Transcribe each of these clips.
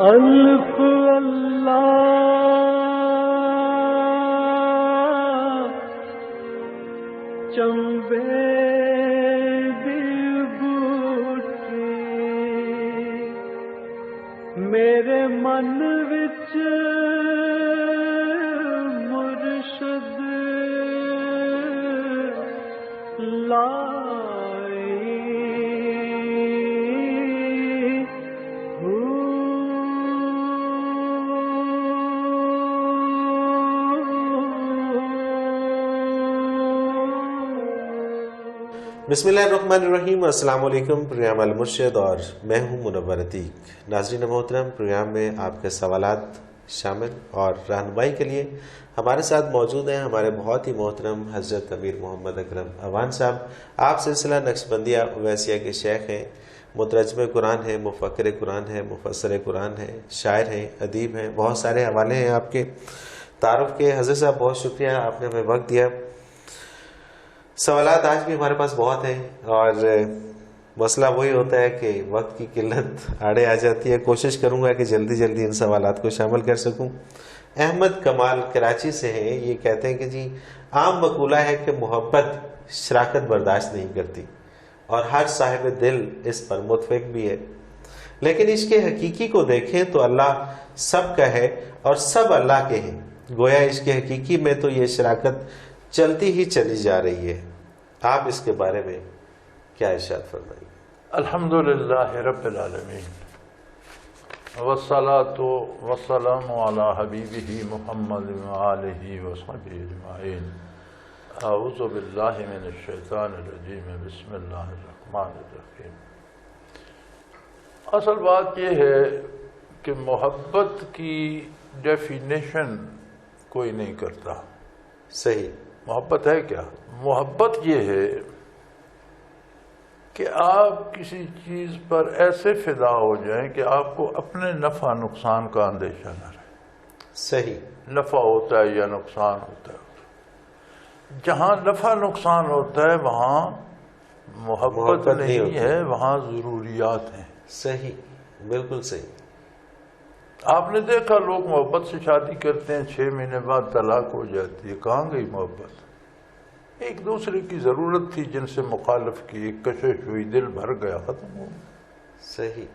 الف اللہ چمبے دی بوٹی میرے من وچ مرشد بسم اللہ الرحمن الرحیم۔ السلام علیکم۔ پروگرام المرشد اور میں ہوں منور عتیق۔ ناظرین محترم، پروگرام میں آپ کے سوالات شامل اور رہنمائی کے لیے ہمارے ساتھ موجود ہیں ہمارے بہت ہی محترم حضرت امیر محمد اکرم اوان صاحب۔ آپ سلسلہ نقشبندیہ اویسیہ کے شیخ ہیں، مترجم قرآن ہیں، مفکر قرآن ہیں، مفسر قرآن ہیں، شاعر ہیں، ادیب ہیں، بہت سارے حوالے ہیں آپ کے تعارف کے۔ حضرت صاحب بہت شکریہ، آپ نے ہمیں وقت دیا۔ سوالات آج بھی ہمارے پاس بہت ہیں اور مسئلہ وہی ہوتا ہے کہ وقت کی قلت آڑے آ جاتی ہے۔ کوشش کروں گا کہ جلدی جلدی ان سوالات کو شامل کر سکوں۔ احمد کمال کراچی سے ہیں، یہ کہتے ہیں کہ جی عام مقولہ ہے کہ محبت شراکت برداشت نہیں کرتی اور ہر صاحب دل اس پر متفق بھی ہے، لیکن عشق حقیقی کو دیکھیں تو اللہ سب کا ہے اور سب اللہ کے ہیں۔ گویا عشق حقیقی میں تو یہ شراکت چلتی ہی چلی جا رہی ہے۔ آپ اس کے بارے میں کیا ارشاد فرمائیں؟ الحمدللہ رب العالمین والصلاة والسلام علی حبیبہ محمد وآلہ وصحبہ اجمعین۔ اعوذ باللہ من الشیطان الرجیم، بسم اللہ الرحمن الرحیم۔ اصل بات یہ ہے کہ محبت کی ڈیفینیشن کوئی نہیں کرتا۔ صحیح۔ محبت ہے کیا؟ محبت یہ ہے کہ آپ کسی چیز پر ایسے فدا ہو جائیں کہ آپ کو اپنے نفع نقصان کا اندیشہ نہ رہے۔ صحیح۔ نفع ہوتا ہے یا نقصان ہوتا ہے، جہاں نفع نقصان ہوتا ہے وہاں محبت نہیں ہے، وہاں ضروریات ہیں۔ صحیح، بالکل صحیح۔ آپ نے دیکھا لوگ محبت سے شادی کرتے ہیں، 6 مہینے بعد طلاق ہو جاتی ہے۔ کہاں گئی محبت؟ ایک دوسرے کی ضرورت تھی، جن سے مخالف کی، ایک کشش ہوئی، دل بھر گیا، ختم ہو گیا۔ صحیح۔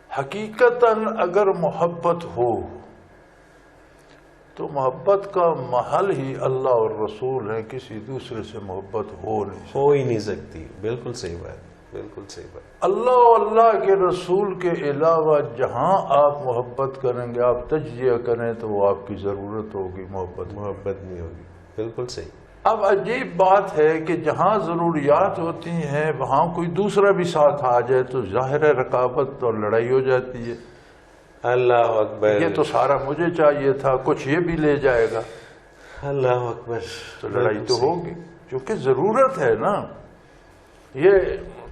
حقیقتاً اگر محبت ہو تو محبت کا محل ہی اللہ اور رسول ہیں، کسی دوسرے سے محبت ہو ہی نہیں سکتی۔ بالکل صحیح بات، بالکل صحیح بات۔ اللہ اور اللہ کے رسول کے علاوہ جہاں آپ محبت کریں گے، آپ تجزیہ کریں تو وہ آپ کی ضرورت ہوگی، محبت نہیں ہوگی۔ بالکل صحیح۔ اب عجیب بات ہے کہ جہاں ضروریات ہوتی ہیں وہاں کوئی دوسرا بھی ساتھ آ جائے تو ظاہر رقابت اور لڑائی ہو جاتی ہے۔ اللہ اکبر۔ یہ تو سارا مجھے چاہیے تھا، کچھ یہ بھی لے جائے گا۔ اللہ اکبر۔ تو لڑائی تو ہوگی، کیونکہ ضرورت ہے نا۔ یہ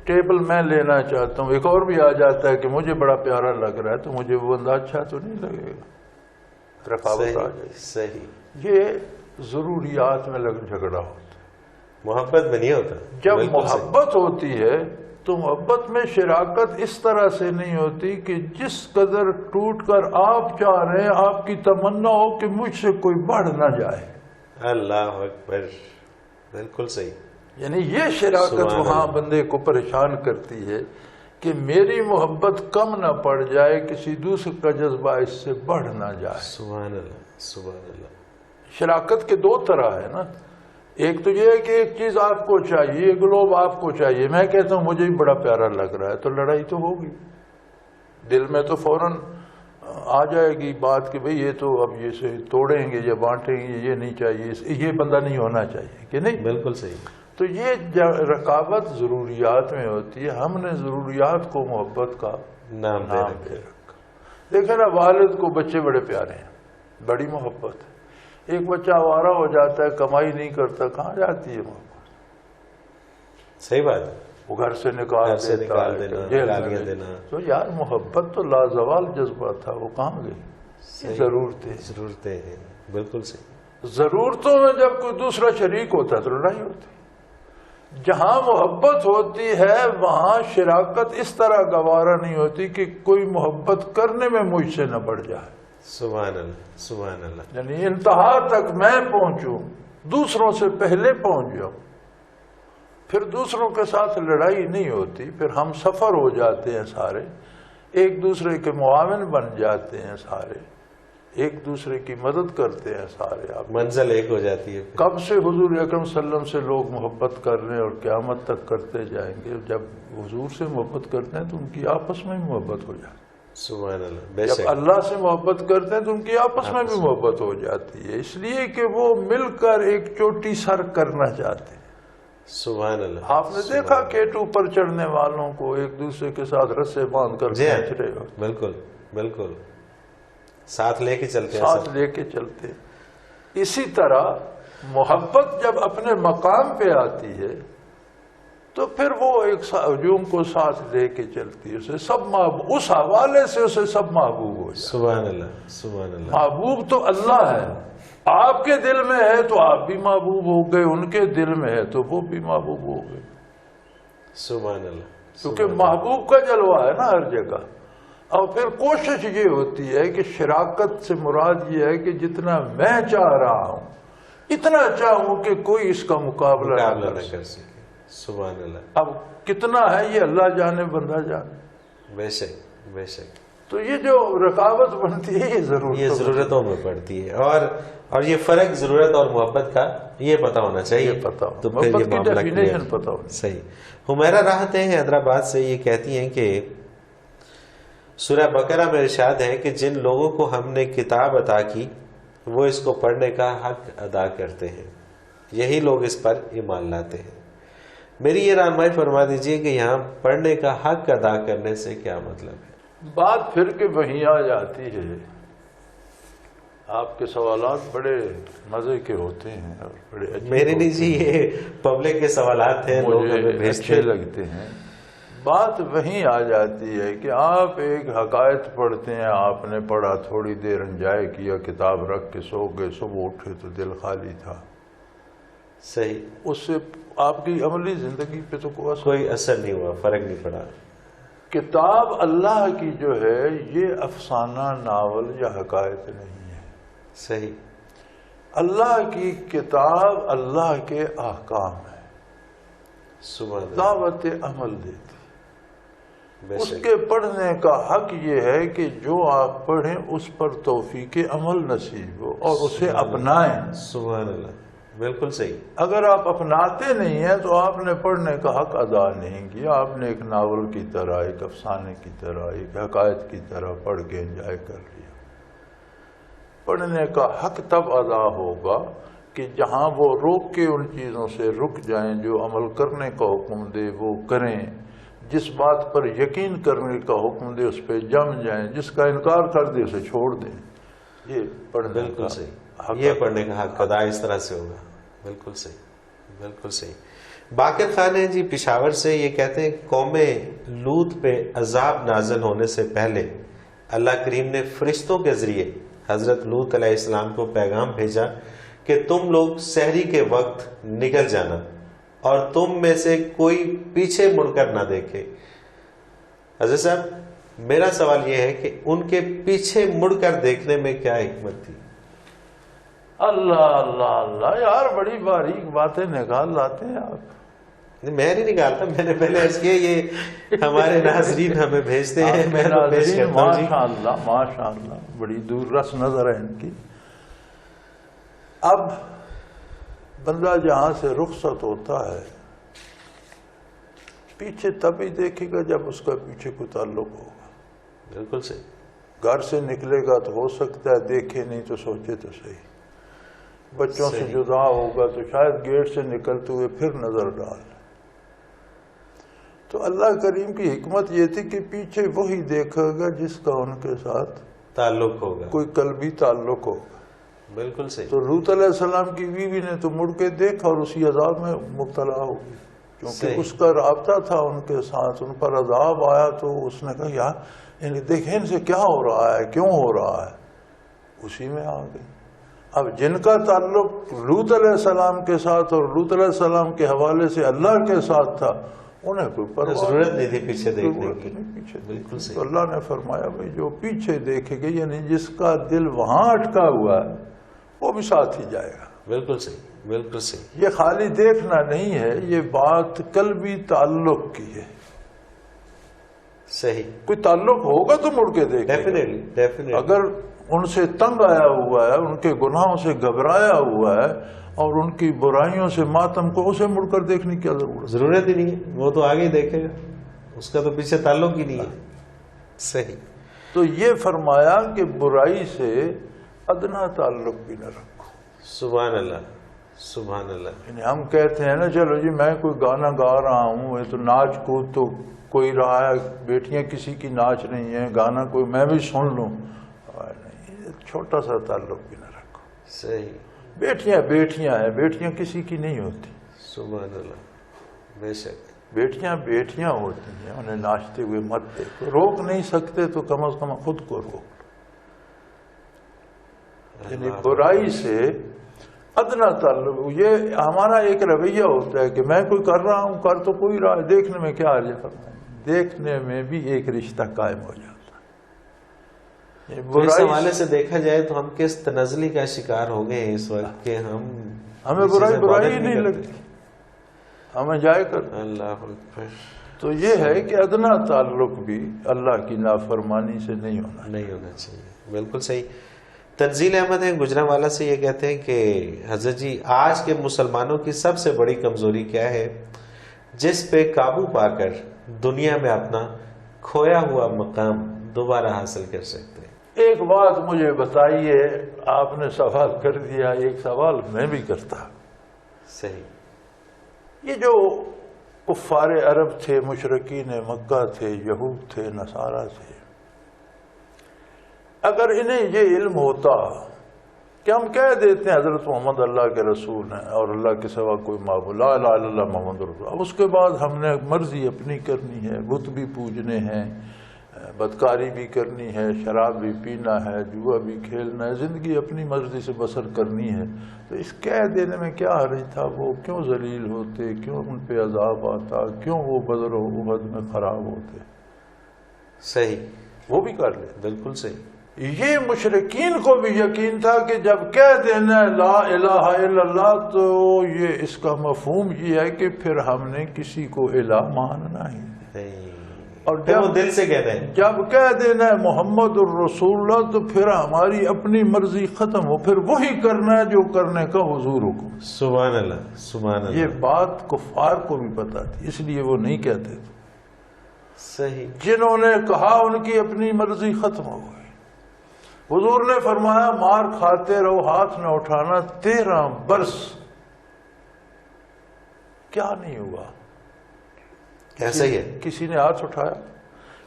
ٹیبل میں لینا چاہتا ہوں، ایک اور بھی آ جاتا ہے کہ مجھے بڑا پیارا لگ رہا ہے، تو مجھے وہ بندہ اچھا تو نہیں لگے گا، رقابت آ جائے۔ صحیح۔ یہ ضروریات میں جھگڑا ہوتا ہے، محبت میں نہیں ہوتا۔ جب محبت ہوتی ہے تو محبت میں شراکت اس طرح سے نہیں ہوتی کہ جس قدر ٹوٹ کر آپ چاہ رہے ہیں، آپ کی تمنا ہو کہ مجھ سے کوئی بڑھ نہ جائے۔ اللہ اکبر، بالکل صحیح۔ یعنی یہ شراکت وہاں بندے کو پریشان کرتی ہے کہ میری محبت کم نہ پڑ جائے، کسی دوسرے کا جذبہ اس سے بڑھ نہ جائے۔ سبحان اللہ، سبحان اللہ۔ شراکت کے 2 طرح ہے نا۔ ایک تو یہ ہے کہ ایک چیز آپ کو چاہیے، ایک گلوب آپ کو چاہیے، میں کہتا ہوں مجھے بھی بڑا پیارا لگ رہا ہے، تو لڑائی تو ہوگی، دل میں تو فوراً آ جائے گی بات کہ بھئی یہ تو اب یہ سے توڑیں گے یا بانٹیں گے، یہ نہیں چاہیے، یہ بندہ نہیں ہونا چاہیے، کہ نہیں؟ بالکل صحیح۔ تو یہ رقابت ضروریات میں ہوتی ہے۔ ہم نے ضروریات کو محبت کا نام دے رکھا۔ دیکھیں نا، والد کو بچے بڑے پیارے ہیں، بڑی محبت ہے۔ ایک بچہ آوارہ ہو جاتا ہے، کمائی نہیں کرتا، کہاں جاتی ہے محبت؟ صحیح بات ہے۔ وہ گھر سے نکال دینا، تو یار محبت تو لازوال جذبہ تھا، وہ کہاں گئی؟ ضرورتیں ہیں، بالکل صحیح۔ ضرورتوں میں جب کوئی دوسرا شریک ہوتا ہے تو لڑائی ہوتی ہے۔ جہاں محبت ہوتی ہے وہاں شراکت اس طرح گوارا نہیں ہوتی کہ کوئی محبت کرنے میں مجھ سے نہ بڑھ جائے. سبحان اللہ سبحان اللہ. یعنی انتہا تک میں پہنچوں، دوسروں سے پہلے پہنچ جاؤں، پھر دوسروں کے ساتھ لڑائی نہیں ہوتی، پھر ہم سفر ہو جاتے ہیں سارے، ایک دوسرے کے معاون بن جاتے ہیں سارے، ایک دوسرے کی مدد کرتے ہیں سارے. آپ منزل ایک ہو جاتی ہے. کب سے حضور اکرم صلی اللہ علیہ وسلم سے لوگ محبت کر رہے ہیں اور قیامت تک کرتے جائیں گے. جب حضور سے محبت کرتے ہیں تو ان کی آپس میں بھی محبت ہو جاتی ہے. سبحان اللہ. بے جب شک اللہ سے محبت کرتے ہیں تو ان کی آپس میں بھی محبت ہو جاتی ہے، اس لیے کہ وہ مل کر ایک چوٹی سر کرنا چاہتے ہیں. سبحان اللہ. آپ نے دیکھا کیٹو پر چڑھنے والوں کو ایک دوسرے کے ساتھ رسے باندھ کر کھینچ رہے ہو. بالکل بالکل، ساتھ لے کے چلتے ہیں، ساتھ لے کے چلتے ہیں. اسی طرح محبت جب اپنے مقام پہ آتی ہے تو پھر وہ ایک ہجوم کو ساتھ لے کے چلتی ہے، اسے سب محبوب، اس حوالے سے اسے سب محبوب ہو جائے. سبحان اللہ سبحان اللہ. محبوب تو اللہ ہے، آپ کے دل میں ہے تو آپ بھی محبوب ہو گئے، ان کے دل میں ہے تو وہ بھی محبوب ہو گئے. سبحان اللہ. کیونکہ محبوب کا جلوہ ہے نا ہر جگہ. اور پھر کوشش یہ ہوتی ہے کہ شراکت سے مراد یہ ہے کہ جتنا میں چاہ رہا ہوں اتنا چاہوں کہ کوئی اس کا مقابلہ نہ کر سکے. سبحان اللہ. اب کتنا ہے یہ اللہ جانے، بندہ جانے. بے شک بے شک. تو یہ جو رکاوٹ بنتی ہے یہ ضرورتوں میں پڑتی ہے، اور یہ فرق ضرورت اور محبت کا یہ پتہ ہونا چاہیے. تو پھر یہ معاملہ کلیئر. پتہ ہونا. صحیح. حمیرہ راحت ہیں حیدرآباد سے، یہ کہتی ہیں کہ سورہ بقرہ میں ارشاد ہے کہ جن لوگوں کو ہم نے کتاب عطا کی وہ اس کو پڑھنے کا حق ادا کرتے ہیں، یہی لوگ اس پر ایمان لاتے ہیں. میری یہ رہنمائی فرما دیجئے کہ یہاں پڑھنے کا حق ادا کرنے سے کیا مطلب ہے؟ بات پھر کہ وہیں آ جاتی ہے. آپ کے سوالات بڑے مزے کے ہوتے ہیں اور بڑے میرے نہیں جی، یہ پبلک کے سوالات ہیں، مجھے اچھے لگتے ہیں. بات وہیں آ جاتی ہے کہ آپ ایک حقائق پڑھتے ہیں، آپ نے پڑھا، تھوڑی دیر انجوائے کیا، کتاب رکھ کے سو گئے، صبح اٹھے تو دل خالی تھا. صحیح. اس سے آپ کی عملی زندگی پہ تو کوئی اثر نہیں ہوا، فرق نہیں پڑا. کتاب اللہ کی جو ہے یہ افسانہ، ناول یا حقائق نہیں ہے. صحیح. اللہ کی کتاب اللہ کے احکام ہے، سبحان اللہ. دعوت عمل دیتی. اس کے پڑھنے کا حق یہ ہے کہ جو آپ پڑھیں اس پر توفیق عمل نصیب ہو اور اسے اپنائیں. سبحان اللہ. بالکل صحیح. اگر آپ اپناتے نہیں ہیں تو آپ نے پڑھنے کا حق ادا نہیں کیا. آپ نے ایک ناول کی طرح، ایک افسانے کی طرح، ایک حقائق کی طرح پڑھ کے انجوائے کر لیا. پڑھنے کا حق تب ادا ہوگا کہ جہاں وہ روک کے ان چیزوں سے رک جائیں جو عمل کرنے کا حکم دے وہ کریں، جس بات پر یقین کرنے کا حکم دے اس پہ جم جائیں، جس کا انکار کر دے اسے چھوڑ دیں. یہ پڑھنے بالکل صحیح. یہ پڑھنے کا حق ادا اس طرح سے ہوگا. بالکل صحیح بالکل صحیح. باقر خان ہیں جی پشاور سے، یہ کہتے ہیں قوم لوط پہ عذاب نازل ہونے سے پہلے اللہ کریم نے فرشتوں کے ذریعے حضرت لوط علیہ السلام کو پیغام بھیجا کہ تم لوگ سحری کے وقت نکل جانا اور تم میں سے کوئی پیچھے مڑ کر نہ دیکھے. حضرت صاحب میرا سوال یہ ہے کہ ان کے پیچھے مڑ کر دیکھنے میں کیا حکمت تھی؟ اللہ اللہ اللہ، یار بڑی باریک باتیں نکال لاتے ہیں آپ. میں نہیں نکالتا، میں نے پہلے عرض کیا یہ ہمارے ناظرین ہمیں بھیجتے ہیں، میں پیش کرتا ہوں. ماشاء اللہ ماشاء اللہ، بڑی دور رس نظر ہے ان کی. اب بندہ جہاں سے رخصت ہوتا ہے پیچھے تبھی دیکھے گا جب اس کا پیچھے کوئی تعلق ہوگا. بالکل صحیح. گھر سے نکلے گا تو ہو سکتا ہے دیکھے نہیں تو سوچے تو صحیح. بچوں سے جدا ہوگا تو شاید گیٹ سے نکلتے ہوئے پھر نظر ڈال. تو اللہ کریم کی حکمت یہ تھی کہ پیچھے وہی دیکھے گا جس کا ان کے ساتھ تعلق ہوگا، کوئی قلبی تعلق ہوگا. بالکل صحیح. تو لوط علیہ السلام کی بیوی نے تو مڑ کے دیکھا اور اسی عذاب میں مبتلا ہوگی کیونکہ اس کا رابطہ تھا ان کے ساتھ. ان پر عذاب آیا تو اس نے کہا یار دیکھیں ان سے کیا ہو رہا ہے، کیوں ہو رہا ہے، اسی میں آ گئی. اب جن کا تعلق لوط علیہ السلام کے ساتھ اور لوط علیہ السلام کے حوالے سے اللہ کے ساتھ تھا، انہیں کوئی پرواہ ضرورت نہیں تھی پیچھے دیکھنے کی. پیچھے بالکل صحیح. تو اللہ نے فرمایا بھائی جو پیچھے دیکھے گا، یعنی جس کا دل وہاں اٹکا ہوا ہے وہ بھی ساتھ ہی جائے گا. بالکل صحیح، بالکل صحیح. یہ خالی دیکھنا نہیں ہے، یہ بات قلبی تعلق کی ہے. صحیح. کوئی تعلق ہوگا تو مڑ کے دیکھے گا. Definitely definitely. اگر ان سے تنگ آیا ہوا ہے، ان کے گناہوں سے گھبرایا ہوا ہے اور ان کی برائیوں سے ماتم کو، اسے مڑ کر دیکھنے کی ضرورت ہی نہیں ہے، وہ تو آگے ہی دیکھے گا، اس کا تو پیچھے تعلق ہی نہیں ہے. صحیح. تو یہ فرمایا کہ برائی سے ادنا تعلق بھی نہ رکھو. سبحان اللہ، سبحان اللہ. یعنی ہم کہتے ہیں نا چلو جی میں کوئی گانا گا رہا ہوں، یہ تو ناچ کود تو کوئی رہا ہے، بیٹیاں کسی کی ناچ نہیں ہیں، گانا کوئی میں بھی سن لوں. نہیں، چھوٹا سا تعلق بھی نہ رکھو. صحیح. بیٹیاں بیٹیاں ہیں، بیٹیاں کسی کی نہیں ہوتی. سبحان اللہ. بے شک. بیٹیاں بیٹیاں ہوتی ہیں، انہیں ناچتے ہوئے مت دیکھو. روک نہیں سکتے تو کم از کم خود کو روک. یعنی برائی سے ادنا تعلق. یہ ہمارا ایک رویہ ہوتا ہے کہ میں کوئی کر رہا ہوں، کر تو کوئی رہا ہے، دیکھنے میں کیا حرج ہے. دیکھنے میں بھی ایک رشتہ قائم ہو جاتا ہے. تو اس حوالے سے دیکھا جائے تو ہم کس تنزلی کا شکار ہو گئے ہیں اس وقت کہ ہمیں برائی نہیں لگتی، ہمیں جائے کر. اللہ اکبر. تو یہ ہے کہ ادنا تعلق بھی اللہ کی نافرمانی سے نہیں ہونا چاہیے. بالکل صحیح. تنزیل احمد ہیں گجرانوالہ سے، یہ کہتے ہیں کہ حضرت جی آج کے مسلمانوں کی سب سے بڑی کمزوری کیا ہے جس پہ قابو پا کر دنیا میں اپنا کھویا ہوا مقام دوبارہ حاصل کر سکتے ہیں. ایک بات مجھے بتائیے، آپ نے سوال کر دیا، ایک سوال میں بھی کرتا. صحیح. یہ جو کفار عرب تھے، مشرکین مکہ تھے، یہود تھے، نصارہ تھے، اگر انہیں یہ علم ہوتا کہ ہم کہہ دیتے ہیں حضرت محمد اللہ کے رسول ہیں اور اللہ کے سوا کوئی معبود، لا الہ الا اللہ محمد رسول، اب اس کے بعد ہم نے مرضی اپنی کرنی ہے، بت بھی پوجنے ہیں، بدکاری بھی کرنی ہے، شراب بھی پینا ہے، جوا بھی کھیلنا ہے، زندگی اپنی مرضی سے بسر کرنی ہے، تو اس کہہ دینے میں کیا حرج تھا؟ وہ کیوں ذلیل ہوتے، کیوں ان پہ عذاب آتا، کیوں وہ بدر و احد میں خراب ہوتے؟ صحیح. وہ بھی کر لے. بالکل صحیح. یہ مشرکین کو بھی یقین تھا کہ جب کہہ دینا لا الہ الا اللہ تو یہ اس کا مفہوم یہ ہے کہ پھر ہم نے کسی کو الہ ماننا ہی نہیں. اور جب دل سے کہتے ہیں جب کہہ دینا ہے محمد الرسول اللہ تو پھر ہماری اپنی مرضی ختم ہو، پھر وہی کرنا ہے جو کرنے کا حضور حکم. سبحان اللہ، سبحان اللہ. یہ بات کفار کو بھی پتا تھی، اس لیے وہ نہیں کہتے تھے. صحیح. جنہوں نے کہا ان کی اپنی مرضی ختم ہو گئی. حضور نے فرمایا مار کھاتے رہو، ہاتھ نہ اٹھانا 13 برس. کیا نہیں ہوا؟ ایسا ہی ہے. کسی نے ہاتھ اٹھایا؟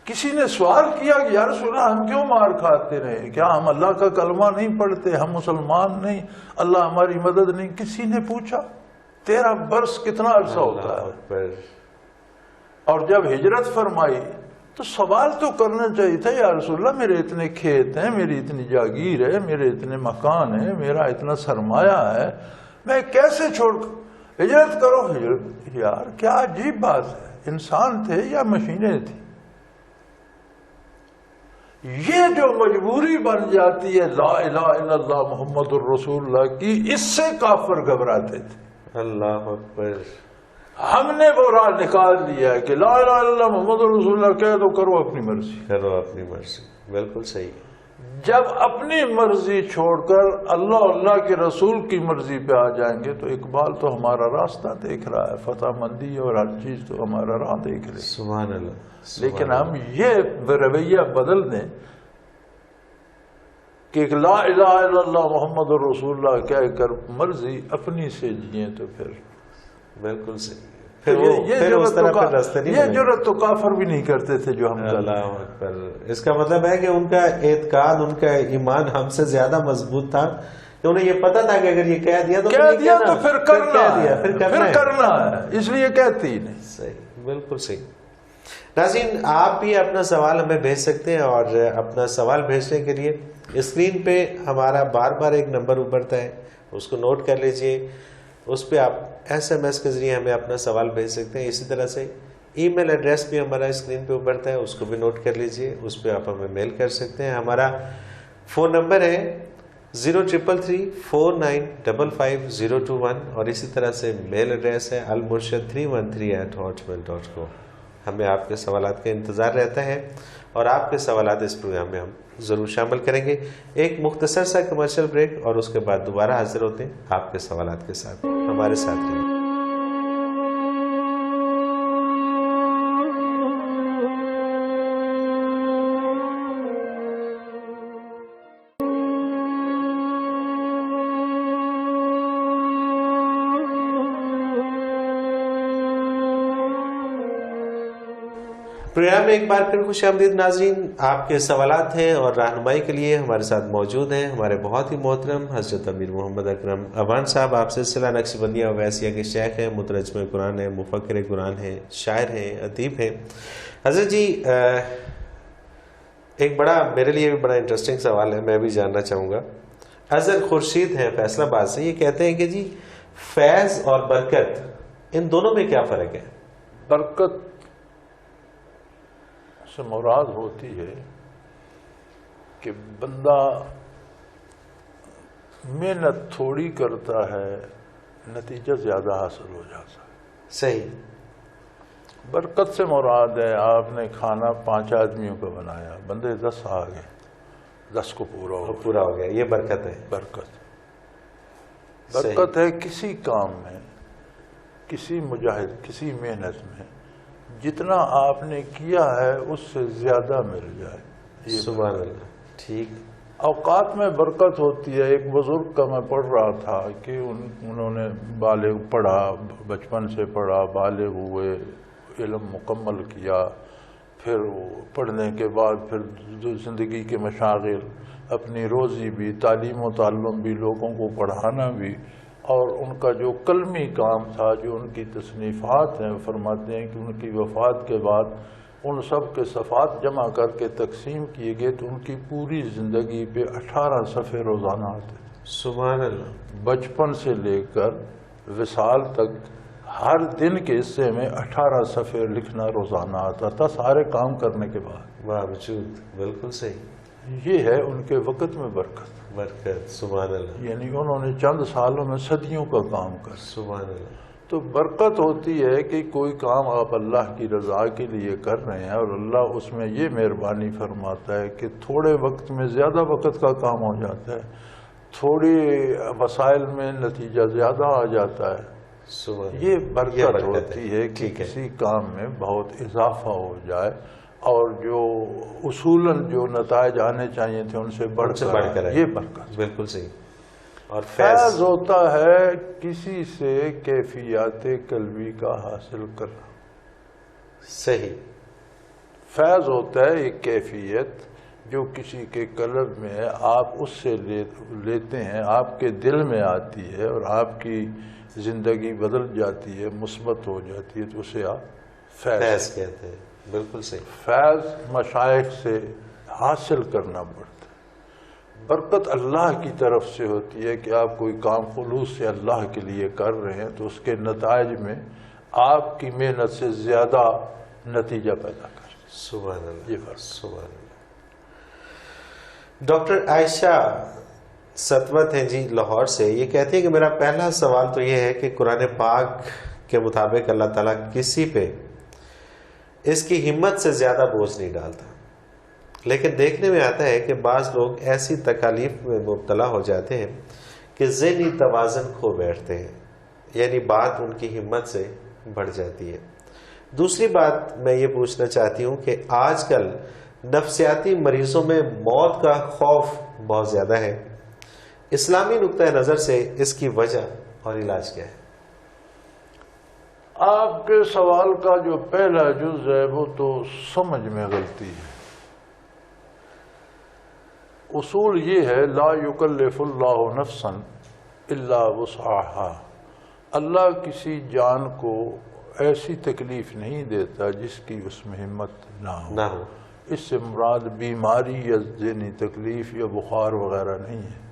کسی نے سوال کیا کہ یا رسول اللہ ہم کیوں مار کھاتے رہے؟ کیا ہم اللہ کا کلمہ نہیں پڑھتے؟ ہم مسلمان نہیں؟ اللہ ہماری مدد نہیں؟ کسی نے پوچھا؟ 13 برس کتنا عرصہ ہوتا ہے. اور جب ہجرت فرمائی تو سوال تو کرنا چاہیے تھا، یا رسول اللہ میرے اتنے کھیت ہیں، میری اتنی جاگیر ہے، میرے اتنے مکان ہیں، میرا اتنا سرمایہ ہے، میں کیسے چھوڑ ہجرت کرو؟ ہجرت یار کیا عجیب بات ہے. انسان تھے یا مشینیں تھی؟ یہ جو مجبوری بن جاتی ہے لا الہ الا اللہ محمد الرسول اللہ کی، اس سے کافر گھبراتے تھے. اللہ اکبر. ہم نے وہ راہ نکال دیا ہے کہ لا الہ الا اللہ محمد رسول اللہ کہہ دو، کرو اپنی مرضی. کرو اپنی مرضی. بالکل صحیح. جب اپنی مرضی چھوڑ کر اللہ اللہ کے رسول کی مرضی پہ آ جائیں گے تو اقبال تو ہمارا راستہ دیکھ رہا ہے، فتح مندی اور ہر چیز تو ہمارا راہ دیکھ رہے. سبحان اللہ. لیکن ہم یہ رویہ بدل دیں کہ لا الہ الا اللہ محمد رسول اللہ کہہ کر مرضی اپنی سے جئیں تو پھر بالکل صحیح. یہ جرت تو کافر بھی نہیں کرتے تھے جو ہم. اللہ اکبر. اس کا مطلب ہے کہ ان کا اعتقاد، ان کا ایمان ہم سے زیادہ مضبوط تھا کہ انہیں یہ پتا تھا کہ اگر یہ کہہ دیا تو پھر کرنا ہے، اس لیے کہتی ہی نہیں. صحیح. بالکل صحیح. ناظرین آپ بھی اپنا سوال ہمیں بھیج سکتے ہیں، اور اپنا سوال بھیجنے کے لیے اسکرین پہ ہمارا بار بار ایک نمبر ابھرتا ہے، اس کو نوٹ کر لیجئے، اس پہ آپ SMS کے ذریعے ہمیں اپنا سوال بھیج سکتے ہیں۔ اسی طرح سے ای میل ایڈریس بھی ہمارا اسکرین پہ ابھرتا ہے، اس کو بھی نوٹ کر لیجئے، اس پہ آپ ہمیں میل کر سکتے ہیں۔ ہمارا فون نمبر ہے 033349555021، اور اسی طرح سے میل ایڈریس ہے almurshid313@hotmail.com۔ ہمیں آپ کے سوالات کا انتظار رہتا ہے، اور آپ کے سوالات اس پروگرام میں ہم ضرور شامل کریں گے۔ ایک مختصر سا کمرشل بریک، اور اس کے بعد دوبارہ حاضر ہوتے ہیں آپ کے سوالات کے ساتھ۔ ہمارے ساتھ رہیں۔ پروگرام میں ایک بار پھر خوش آمدید ناظرین، آپ کے سوالات ہیں اور رہنمائی کے لیے ہمارے ساتھ موجود ہیں ہمارے بہت ہی محترم حضرت امیر محمد اکرم اوان صاحب۔ آپ سلسلہ نقشبندیہ اویسیہ کے شیخ ہیں، مترجم قرآن ہیں، مفکر قرآن ہیں، شاعر ہیں، ادیب ہیں۔ حضرت جی ایک بڑا میرے لیے بھی بڑا انٹرسٹنگ سوال ہے، میں بھی جاننا چاہوں گا۔ اظہر خورشید ہیں فیصل آباد سے، یہ کہتے ہیں کہ جی فیض اور برکت ان دونوں میں کیا فرق ہے؟ برکت سے مراد ہوتی ہے کہ بندہ محنت تھوڑی کرتا ہے، نتیجہ زیادہ حاصل ہو جاتا ہے۔ صحیح۔ برکت سے مراد ہے آپ نے کھانا 5 آدمیوں کا بنایا، بندے 10 آ گئے، 10 کو پورا ہو گیا، یہ برکت ہے۔ برکت ہے کسی کام میں، کسی مجاہد، کسی محنت میں جتنا آپ نے کیا ہے اس سے زیادہ مل جائے، سبحان اللہ۔ ٹھیک۔ اوقات میں برکت ہوتی ہے۔ ایک بزرگ کا میں پڑھ رہا تھا کہ انہوں نے بالغ پڑھا، بچپن سے پڑھا، بالغ ہوئے، علم مکمل کیا، پھر پڑھنے کے بعد پھر زندگی کے مشاغل، اپنی روزی بھی، تعلیم و تعلم بھی، لوگوں کو پڑھانا بھی، اور ان کا جو قلمی کام تھا، جو ان کی تصنیفات ہیں، فرماتے ہیں کہ ان کی وفات کے بعد ان سب کے صفحات جمع کر کے تقسیم کیے گئے تو ان کی پوری زندگی پہ 18 صفحے روزانہ آتے تھے۔ سبحان اللہ۔ بچپن سے لے کر وصال تک ہر دن کے حصے میں 18 صفحے لکھنا روزانہ آتا تھا، سارے کام کرنے کے بعد۔ باوجود، بالکل صحیح۔ یہ ہے ان کے وقت میں برکت۔ سبحان اللہ۔ یعنی انہوں نے چند سالوں میں صدیوں کا کام کر۔ سبحان اللہ۔ تو برکت ہوتی ہے کہ کوئی کام آپ اللہ کی رضا کے لیے کر رہے ہیں، اور اللہ اس میں یہ مہربانی فرماتا ہے کہ تھوڑے وقت میں زیادہ وقت کا کام ہو جاتا ہے، تھوڑی وسائل میں نتیجہ زیادہ آ جاتا ہے۔ یہ برکت ہوتی ہے کہ کسی کام میں بہت اضافہ ہو جائے، اور جو اصولاً جو نتائج آنے چاہیے تھے ان سے بڑھ کر یہ برکت۔ بالکل صحیح۔ اور فیض ہوتا ہے کسی سے کیفیات قلبی کا حاصل کرنا۔ صحیح۔ فیض ہوتا ہے ایک کیفیت جو کسی کے قلب میں ہے، آپ اس سے لیتے ہیں، آپ کے دل میں آتی ہے اور آپ کی زندگی بدل جاتی ہے، مثبت ہو جاتی ہے، تو اسے آپ فیض کہتے ہیں۔ بالکل صحیح۔ فیض مشائخ سے حاصل کرنا پڑتا ہے۔ برکت اللہ کی طرف سے ہوتی ہے کہ آپ کوئی کام خلوص سے اللہ کے لیے کر رہے ہیں تو اس کے نتائج میں آپ کی محنت سے زیادہ نتیجہ پیدا کر۔ سبحان اللہ۔ یہ فرق۔ سبحان اللہ۔ ڈاکٹر عائشہ ستوت ہیں جی لاہور سے، یہ کہتے ہیں کہ میرا پہلا سوال تو یہ ہے کہ قرآن پاک کے مطابق اللہ تعالیٰ کسی پہ اس کی ہمت سے زیادہ بوجھ نہیں ڈالتا، لیکن دیکھنے میں آتا ہے کہ بعض لوگ ایسی تکالیف میں مبتلا ہو جاتے ہیں کہ ذہنی توازن کھو بیٹھتے ہیں، یعنی بات ان کی ہمت سے بڑھ جاتی ہے۔ دوسری بات میں یہ پوچھنا چاہتی ہوں کہ آج کل نفسیاتی مریضوں میں موت کا خوف بہت زیادہ ہے، اسلامی نقطہ نظر سے اس کی وجہ اور علاج کیا ہے؟ آپ کے سوال کا جو پہلا جز ہے وہ تو سمجھ میں غلطی ہے۔ اصول یہ ہے لا یکلف اللہ نفسا الا وسعها، اللہ کسی جان کو ایسی تکلیف نہیں دیتا جس کی اس میں ہمت نہ ہو. ہو. اس سے مراد بیماری یا ذہنی تکلیف یا بخار وغیرہ نہیں ہے.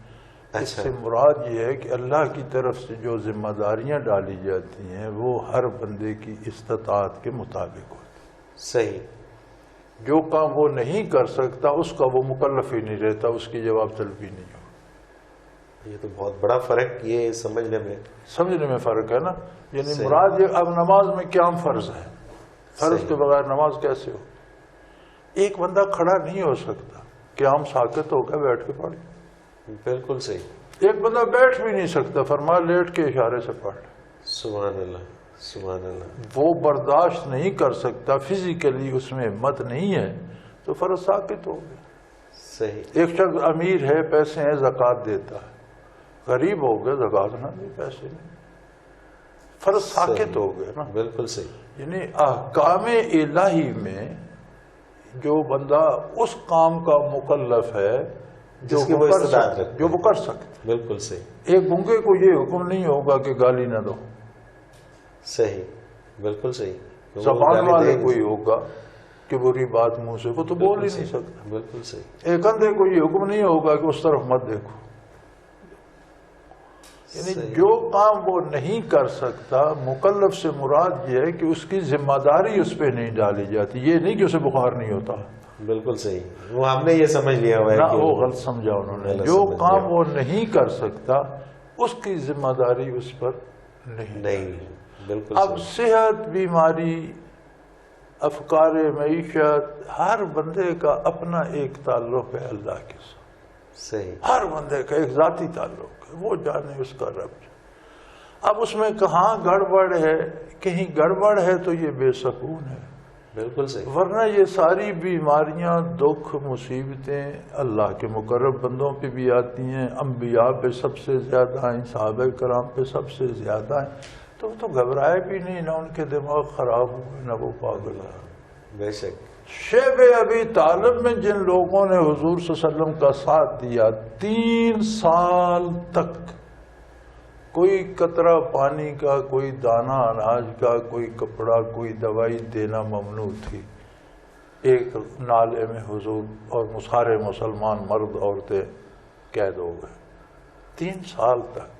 اس سے مراد یہ ہے کہ اللہ کی طرف سے جو ذمہ داریاں ڈالی جاتی ہیں وہ ہر بندے کی استطاعت کے مطابق ہوتی ہیں. صحیح. جو کام وہ نہیں کر سکتا اس کا وہ مکلف ہی نہیں رہتا، اس کی جواب طلبی نہیں ہو. یہ تو بہت بڑا فرق یہ سمجھنے میں فرق ہے نا. یعنی صحیح. مراد یہ اب نماز میں قیام فرض ہے، فرض صحیح. کے بغیر نماز کیسے ہو؟ ایک بندہ کھڑا نہیں ہو سکتا، قیام ساکت ہو گیا، بیٹھ کے پڑھ. بالکل صحیح. ایک بندہ بیٹھ بھی نہیں سکتا، فرمایا لیٹ کے اشارے سے پڑھ. سبحان اللہ سبحان اللہ. وہ برداشت نہیں کر سکتا، فزیکلی اس میں ہمت نہیں ہے، تو فرض ساکت ہو گیا. صحیح. ایک شخص امیر ہے، پیسے ہیں، زکوٰۃ دیتا ہے. غریب ہو گیا، زکوٰۃ نہ دے، پیسے نہیں، فرض ساکت ہو گیا نا. بالکل صحیح. یعنی احکام الہی میں جو بندہ اس کام کا مکلف ہے جو وہ کر سکتا. بالکل صحیح. ایک گنگے کو یہ حکم نہیں ہوگا کہ گالی نہ دو. صحیح. بالکل صحیح. زبان والے کو ہی ہوگا کہ بری بات منہ سے، وہ تو بول ہی نہیں سکتا. بالکل صحیح. ایک اندھے کو یہ حکم نہیں ہوگا کہ اس طرف مت دیکھو. یعنی جو کام وہ نہیں کر سکتا، مکلف سے مراد یہ ہے کہ اس کی ذمہ داری اس پہ نہیں ڈالی جاتی. یہ نہیں کہ اسے بخار نہیں ہوتا. بالکل صحیح. وہ ہم نے یہ سمجھ لیا ہوا ہے کہ وہ غلط سمجھا انہوں نے. جو کام وہ نہیں کر سکتا اس کی ذمہ داری اس پر نہیں. بالکل. اب صحت، بیماری، افکار معیشت، ہر بندے کا اپنا ایک تعلق ہے اللہ کے ساتھ. صحیح. ہر بندے کا ایک ذاتی تعلق ہے، وہ جانے اس کا رب. اب اس میں کہاں گڑبڑ ہے، کہیں گڑبڑ ہے تو یہ بے سکون ہے. بالکل صحیح. ورنہ یہ ساری بیماریاں، دکھ، مصیبتیں اللہ کے مقرب بندوں پہ بھی آتی ہیں، انبیاء پہ سب سے زیادہ ہیں، صحابہ کرام پہ سب سے زیادہ ہیں. تو گھبرائے بھی نہیں، نہ ان کے دماغ خراب ہوئے، نہ وہ پاگل ہے. بے شک. شیب ابی طالب میں جن لوگوں نے حضور صلی اللہ علیہ وسلم کا ساتھ دیا، 3 سال تک کوئی قطرہ پانی کا، کوئی دانہ اناج کا، کوئی کپڑا، کوئی دوائی دینا ممنوع تھی. ایک نالے میں حضور اور سارے مسلمان مرد عورتیں قید ہو گئے. 3 سال تک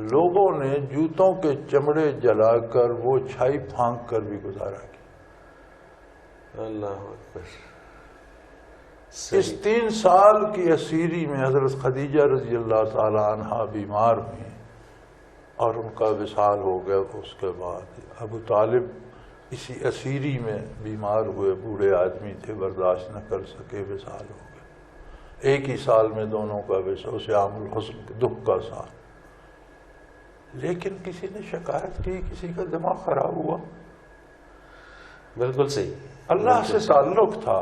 لوگوں نے جوتوں کے چمڑے جلا کر، وہ چھائی پھانک کر بھی گزارا کیا. اللہ اکبر. اس 3 سال کی اسیری میں حضرت خدیجہ رضی اللہ تعالی عنہا بیمار ہوئی اور ان کا وصال ہو گیا. اس کے بعد ابو طالب اسی اسیری میں بیمار ہوئے، بوڑھے آدمی تھے، برداشت نہ کر سکے، وصال ہو گئے. ایک ہی سال میں دونوں کا وصال، اسے عام الحزن، دکھ کا سال. لیکن کسی نے شکایت کی، کسی کا دماغ خراب ہوا. بالکل صحیح. اللہ سے تعلق تھا،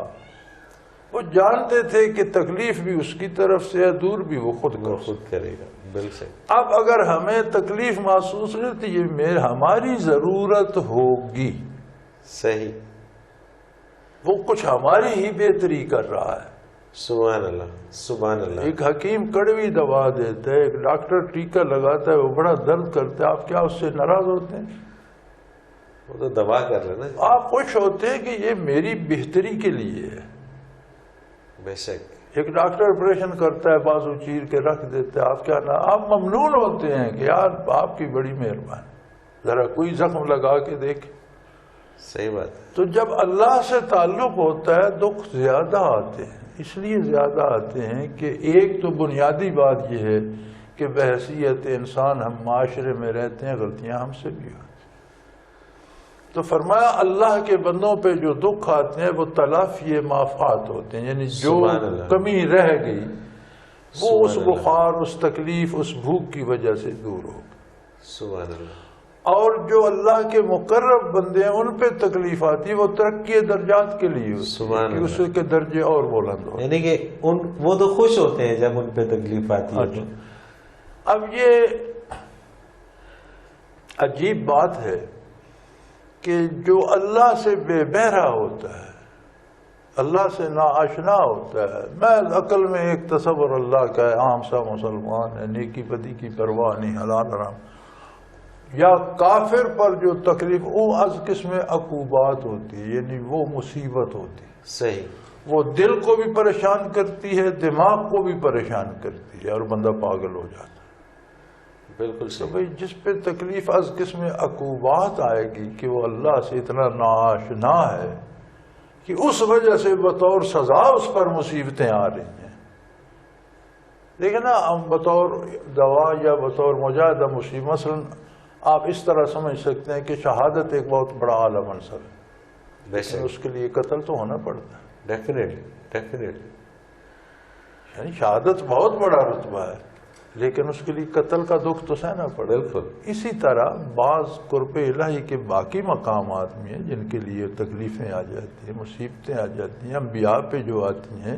وہ جانتے تھے کہ تکلیف بھی اس کی طرف سے ہے، دور بھی وہ خود کرے گا. بالکل. اب اگر ہمیں تکلیف محسوس ہے تو یہ ہماری ضرورت ہوگی. صحیح. وہ کچھ ہماری ہی بہتری کر رہا ہے. سبحان اللہ سبحان اللہ. ایک حکیم کڑوی دوا دیتا ہے، ایک ڈاکٹر ٹیکہ لگاتا ہے، وہ بڑا درد کرتا ہے، آپ کیا اس سے ناراض ہوتے ہیں؟ وہ تو دوا کر رہے نا. آپ خوش ہوتے ہیں کہ یہ میری بہتری کے لیے ہے. بے شک. ایک ڈاکٹر آپریشن کرتا ہے، بازو چیر کے رکھ دیتا ہے، آپ کیا آپ ممنون ہوتے ہیں کہ یار آپ کی بڑی مہربانی، ذرا کوئی زخم لگا کے دیکھ. صحیح بات. تو جب اللہ سے تعلق ہوتا ہے دکھ زیادہ آتے ہیں. اس لیے زیادہ آتے ہیں کہ ایک تو بنیادی بات یہ ہے کہ بحیثیت انسان ہم معاشرے میں رہتے ہیں، غلطیاں ہم سے بھی ہوتی. تو فرمایا اللہ کے بندوں پہ جو دکھ آتے ہیں وہ تلافی مافات ہوتے ہیں، یعنی جو کمی رہ گئی وہ اس بخار، اس تکلیف، اس بھوک کی وجہ سے دور ہو. سبحان اللہ. اور جو اللہ کے مقرب بندے ہیں ان پہ تکلیف آتی ہے، وہ ترقی درجات کے لیے ہوتی ہے، اس کے درجے اور بلند ہو. یعنی کہ وہ تو خوش ہوتے ہیں جب ان پہ تکلیف آتی ہے. اب یہ عجیب بات ہے کہ جو اللہ سے بے بہرا ہوتا ہے، اللہ سے ناآشنا ہوتا ہے، محض عقل میں ایک تصور اللہ کا ہے، عام سا مسلمان ہے، نیکی بدی کی پرواہ نہیں، حلال حرام، یا کافر پر جو تکلیف وہ از قسم عقوبات ہوتی ہے، یعنی وہ مصیبت ہوتی ہے، صحیح، وہ دل کو بھی پریشان کرتی ہے، دماغ کو بھی پریشان کرتی ہے اور بندہ پاگل ہو جاتا ہے۔ بالکل تو صحیح، بھئی جس پہ تکلیف از قسم عقوبات آئے گی کہ وہ اللہ سے اتنا ناآشنا ہے کہ اس وجہ سے بطور سزا اس پر مصیبتیں آ رہی ہیں، لیکن نا ہم بطور دوا یا بطور مجاہدہ مصیبت، مثلا آپ اس طرح سمجھ سکتے ہیں کہ شہادت ایک بہت بڑا اعلیٰ منصب ہے، بے لیکن شک، اس کے لیے قتل تو ہونا پڑتا ہے، ڈیفینیٹلی، یعنی شہادت بہت بڑا رتبہ ہے، لیکن اس کے لیے قتل کا دکھ تو سہنا پڑے۔ بالکل، اسی طرح بعض قرب الہی کے باقی مقامات میں جن کے لیے تکلیفیں آ جاتی ہیں، مصیبتیں آ جاتی ہیں، انبیاء پہ جو آتی ہیں،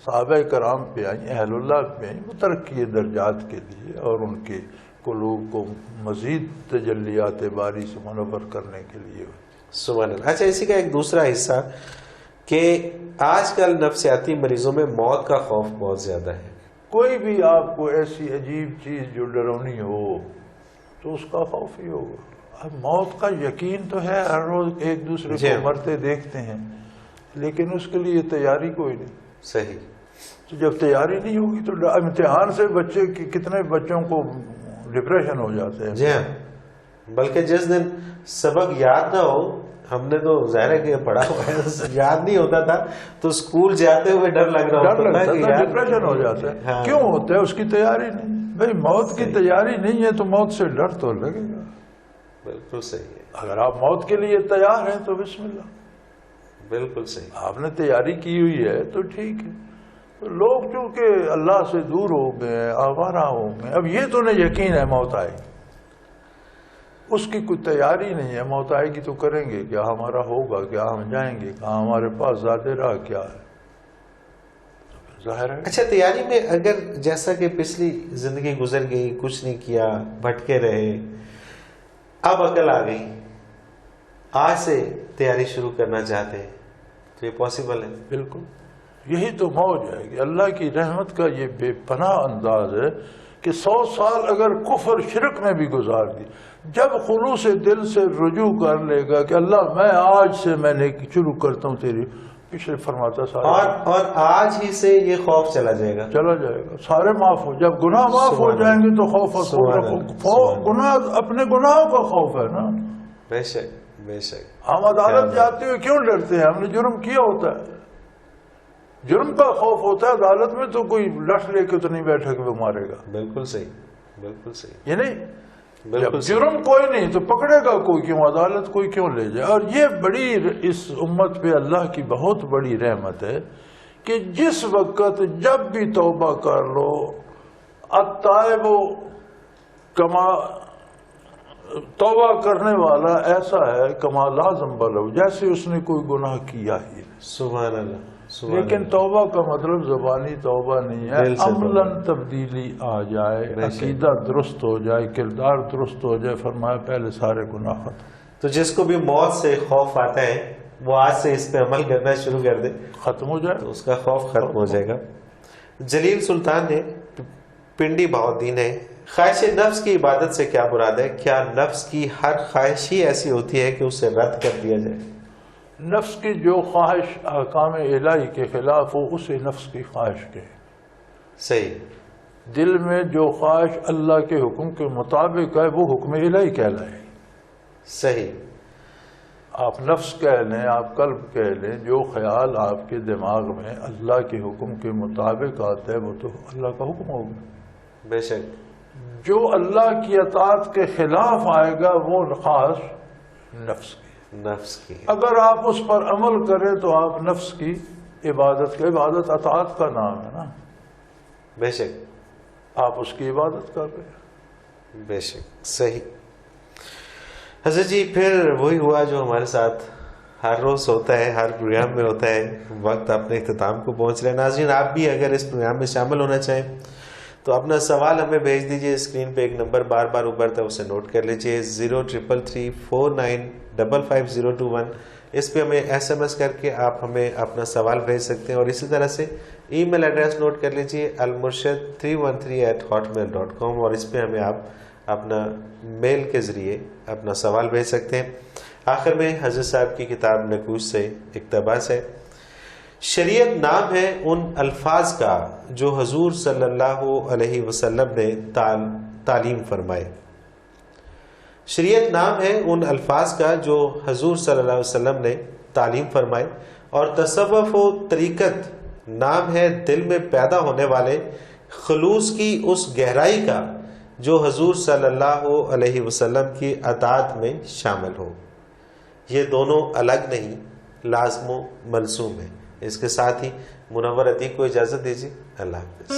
صحابہ کرام پہ آئیں، اہل اللہ پہ آئیں، وہ ترقی درجات کے لیے اور ان کے قلوب کو مزید تجلیات باری سے منور کرنے کے لیے ہوتی ہے۔ سبحان اللہ۔ اچھا، اسی کا ایک دوسرا حصہ کہ آج کل نفسیاتی مریضوں میں موت کا خوف بہت زیادہ ہے۔ کوئی بھی آپ کو ایسی عجیب چیز جو ڈرونی ہو تو اس کا خوف ہی ہوگا۔ اب موت کا یقین تو ہے، ہر روز ایک دوسرے کو مرتے دیکھتے ہیں، لیکن اس کے لیے تیاری کوئی نہیں۔ صحیح، تو جب تیاری نہیں ہوگی تو امتحان سے بچے کتنے بچوں کو ڈپریشن ہو جاتے ہیں۔ جی ہاں، بلکہ جس دن سبق یاد نہ ہو، ہم نے تو ظاہر ہے کہ پڑھا ہوا ہے، یاد نہیں ہوتا تھا تو اسکول جاتے ہوئے ڈر لگ رہا ڈر لگتا ہے، ڈپریشن ہو جاتا ہے۔ ہاں، کیوں ہوتا ہے؟ اس کی تیاری نہیں۔ بھئی موت کی تیاری نہیں ہے تو موت سے ڈر تو لگے گا۔ بالکل صحیح ہے، اگر آپ موت کے لیے تیار ہیں تو بسم اللہ، بالکل صحیح، آپ نے تیاری کی ہوئی ہے تو ٹھیک ہے۔ لوگ چونکہ اللہ سے دور ہو گئے، آوارہ ہو گئے، اب یہ تو نہیں یقین ہے موت آئے گی، اس کی کوئی تیاری نہیں ہے، موت آئے گی تو کریں گے کیا، ہمارا ہوگا کیا، ہم جائیں گے کہاں، ہمارے پاس ذات راہ کیا ہے، ظاہر ہے۔ اچھا، تیاری میں اگر جیسا کہ پچھلی زندگی گزر گئی، کچھ نہیں کیا، بھٹکے رہے، اب عقل آ گئی، آج سے تیاری شروع کرنا چاہتے ہیں تو یہ پاسبل ہے؟ بالکل، یہی تو موج ہے کہ اللہ کی رحمت کا یہ بے پناہ انداز ہے کہ 100 سال اگر کفر شرک میں بھی گزار دی، جب خلوص دل سے رجوع کر لے گا کہ اللہ میں آج سے میں نے شروع کرتا ہوں تیری، پچھلے فرماتا سارے اور آج ہی سے یہ خوف چلا جائے گا، چلا جائے گا، سارے معاف ہو، جب گناہ معاف ہو جائیں گے تو خوف، گناہ اپنے گناہوں کا خوف ہے نا۔ بے شک، بے شک، ہم عدالت جاتے ہوئے کیوں ڈرتے ہیں؟ ہم نے جرم کیا ہوتا ہے، جرم کا خوف ہوتا ہے، عدالت میں تو کوئی لٹھ لے کے تو نہیں بیٹھے کہ وہ مارے گا۔ بالکل صحیح، بالکل صحیح، یعنی بالکل جب جرم کوئی نہیں تو پکڑے گا کوئی کیوں، عدالت کوئی کیوں لے جائے۔ اور یہ بڑی اس امت پہ اللہ کی بہت بڑی رحمت ہے کہ جس وقت جب بھی توبہ کر لو، التائب کما، توبہ کرنے والا ایسا ہے کما لا ذنب لہ، جیسے اس نے کوئی گناہ کیا ہی نہیں۔ سبحان اللہ، سبحان لیکن اللہ، توبہ کا مطلب زبانی توبہ نہیں ہے، دل سے توبہ، عملاً تبدیلی آ جائے، عقیدہ درست ہو جائے، کردار درست ہو جائے، فرمایا پہلے سارے گناہ ختم۔ تو جس کو بھی موت سے خوف آتا ہے وہ آج سے اس پہ عمل کرنا شروع کر دے ختم ہو جائے۔ تو اس کا خوف ختم ہو جائے گا۔ جلیل سلطان نے پنڈی بہاؤدین ہے، خواہش نفس کی عبادت سے کیا مراد ہے؟ کیا نفس کی ہر خواہش ہی ایسی ہوتی ہے کہ اسے رد کر دیا جائے؟ نفس کی جو خواہش احکام الہی کے خلاف ہو اسے نفس کی خواہش کہے۔ صحیح، دل میں جو خواہش اللہ کے حکم کے مطابق ہے وہ حکم الہی کہلائے۔ صحیح، آپ نفس کہہ لیں، آپ قلب کہہ لیں، جو خیال آپ کے دماغ میں اللہ کے حکم کے مطابق آتا ہے وہ تو اللہ کا حکم ہوگا۔ بے شک، جو اللہ کی اطاعت کے خلاف آئے گا وہ خواہش نفس کی۔ نفس کی، اگر آپ اس پر عمل کریں تو آپ نفس کی عبادت اطاعت کا نام ہے نا، بے شک، آپ اس کی عبادت کر رہے ہیں۔ بے شک، صحیح۔ حضرت جی، پھر وہی ہوا جو ہمارے ساتھ ہر روز ہوتا ہے، ہر پروگرام میں ہوتا ہے، وقت اپنے اختتام کو پہنچ رہے ہیں۔ ناظرین، آپ بھی اگر اس پروگرام میں شامل ہونا چاہیں تو اپنا سوال ہمیں بھیج دیجئے، اسکرین پہ ایک نمبر بار بار ابھرتا ہے، اسے نوٹ کر لیجئے، 033349555021۔ اس پہ ہمیں SMS کر کے آپ ہمیں اپنا سوال بھیج سکتے ہیں، اور اسی طرح سے ای میل ایڈریس نوٹ کر لیجئے almurshid313@hotmail.com، اور اس پہ ہمیں آپ اپنا میل کے ذریعے اپنا سوال بھیج سکتے ہیں۔ آخر میں حضرت صاحب کی کتاب نقوش سے اقتباس ہے، شریعت نام ہے ان الفاظ کا جو حضور صلی اللہ علیہ وسلم نے تعلیم فرمائے۔ شریعت نام ہے ان الفاظ کا جو حضور صلی اللہ علیہ وسلم نے تعلیم فرمائے، اور تصوف و طریقت نام ہے دل میں پیدا ہونے والے خلوص کی اس گہرائی کا جو حضور صلی اللہ علیہ وسلم کی اطاعت میں شامل ہو۔ یہ دونوں الگ نہیں، لازم و ملزوم ہے۔ اس کے ساتھ ہی منور عتیق کو اجازت دیجیے، اللہ حافظ۔